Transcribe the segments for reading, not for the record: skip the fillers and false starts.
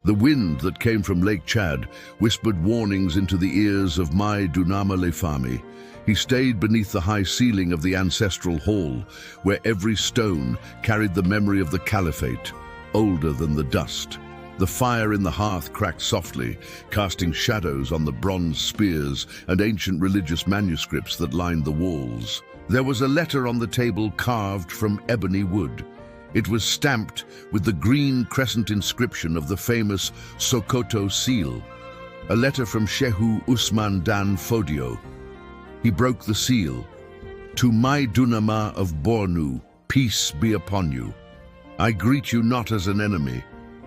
The wind that came from Lake Chad whispered warnings into the ears of Mai Dunama Lefami. He stayed beneath the high ceiling of the ancestral hall, where every stone carried the memory of the Caliphate, older than the dust. The fire in the hearth cracked softly, casting shadows on the bronze spears and ancient religious manuscripts that lined the walls. There was a letter on the table carved from ebony wood. It was stamped with the green crescent inscription of the famous Sokoto seal, a letter from Shehu Usman Dan Fodio. He broke the seal. "To my Dunama of Borno, peace be upon you. I greet you not as an enemy,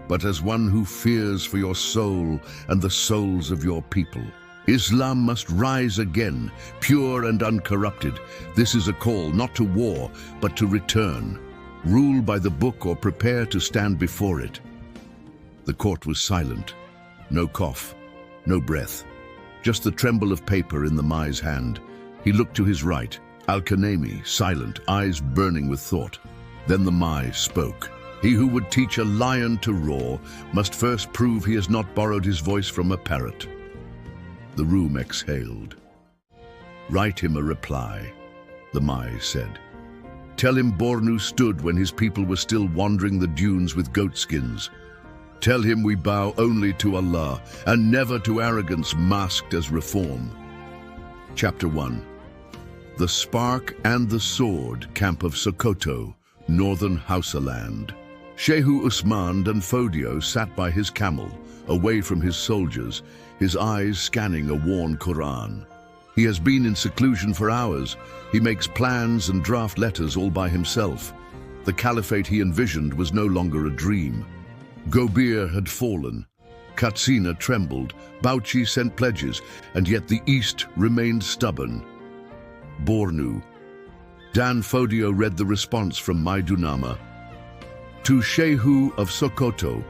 but as one who fears for your soul and the souls of your people. Islam must rise again, pure and uncorrupted. This is a call not to war, but to return. Rule by the book or prepare to stand before it." The court was silent. No cough, no breath. Just the tremble of paper in the Mai's hand. He looked to his right, Al-Kanemi, silent, eyes burning with thought. Then the Mai spoke. "He who would teach a lion to roar must first prove he has not borrowed his voice from a parrot." The room exhaled. "Write him a reply," the Mai said. "Tell him Borno stood when his people were still wandering the dunes with goatskins. Tell him we bow only to Allah and never to arrogance masked as reform." Chapter 1. The Spark and the Sword Camp of Sokoto, Northern Hausaland. Shehu Usman and Fodio sat by his camel, away from his soldiers, his eyes scanning a worn Quran. He has been in seclusion for hours. He makes plans and draft letters all by himself. The caliphate he envisioned was no longer a dream. Gobir had fallen. Katsina trembled. Bauchi sent pledges, and yet the East remained stubborn. Borno. Dan Fodio read the response from Mai Dunama. "To Shehu of Sokoto,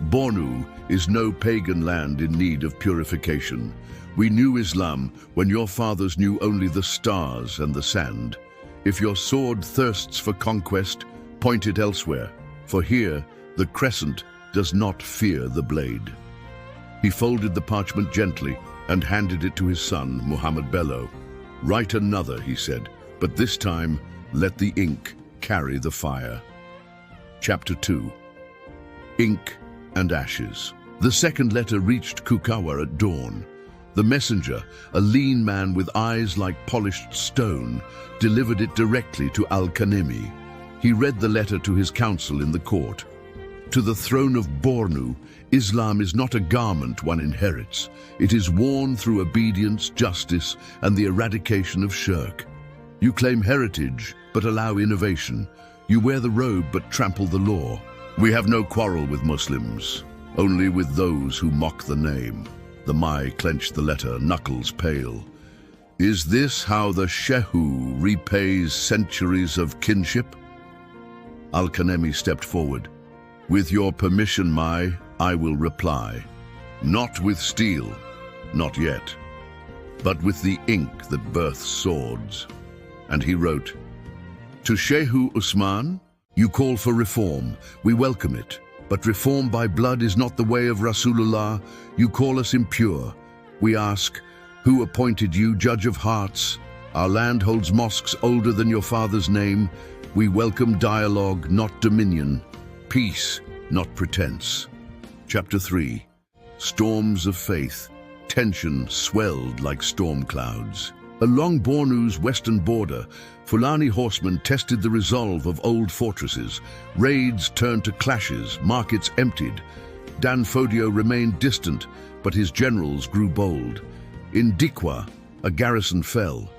Borno is no pagan land in need of purification. We knew Islam when your fathers knew only the stars and the sand. If your sword thirsts for conquest, point it elsewhere, for here the crescent does not fear the blade." He folded the parchment gently and handed it to his son, Muhammad Bello. "Write another," he said, "but this time let the ink carry the fire." Chapter 2. Ink and Ashes. The second letter reached Kukawa at dawn. The messenger, a lean man with eyes like polished stone, delivered it directly to Al-Kanemi. He read the letter to his council in the court. "To the throne of Borno, Islam is not a garment one inherits. It is worn through obedience, justice, and the eradication of shirk. You claim heritage, but allow innovation. You wear the robe, but trample the law. We have no quarrel with Muslims, only with those who mock the name." The Mai clenched the letter, knuckles pale. "Is this how the Shehu repays centuries of kinship?" Al-Kanemi stepped forward. "With your permission, Mai, I will reply. Not with steel, not yet, but with the ink that births swords." And he wrote, "To Shehu Usman, you call for reform. We welcome it. But reform by blood is not the way of Rasulullah. You call us impure. We ask, who appointed you judge of hearts? Our land holds mosques older than your father's name. We welcome dialogue, not dominion. Peace, not pretense." Chapter 3. Storms of Faith. Tension swelled like storm clouds. Along Borno's western border, Fulani horsemen tested the resolve of old fortresses. Raids turned to clashes, markets emptied. Dan Fodio remained distant, but his generals grew bold. In Dikwa, a garrison fell.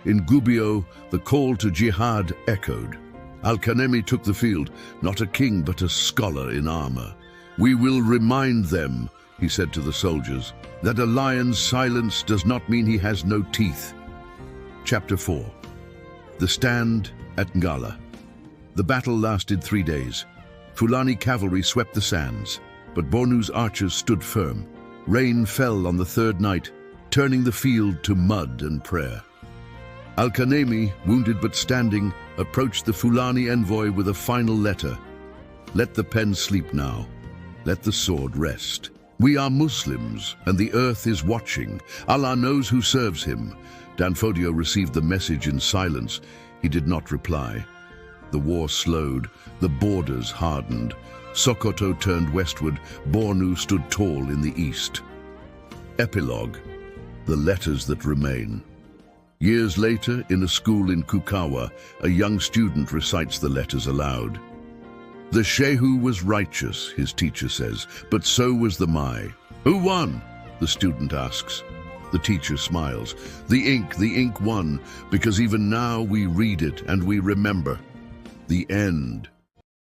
In Gubbio, the call to jihad echoed. Al-Kanemi took the field, not a king but a scholar in armor. "We will remind them," he said to the soldiers, "that a lion's silence does not mean he has no teeth." Chapter 4. The Stand at Ngala. The battle lasted 3 days. Fulani cavalry swept the sands, but Borno's archers stood firm. Rain fell on the third night, turning the field to mud and prayer. Al-Kanemi, wounded but standing, approached the Fulani envoy with a final letter. "Let the pen sleep now. Let the sword rest. We are Muslims, and the earth is watching. Allah knows who serves him. Dan Fodio received the message in silence. He did not reply. The war slowed. The borders hardened. Sokoto turned westward. Borno stood tall in the east. Epilogue. The letters that remain. Years later, in a school in Kukawa, a young student recites the letters aloud. The Shehu was righteous, his teacher says, but so was the Mai. Who won? The student asks. The teacher smiles. The ink won, because even now we read it and we remember. The end.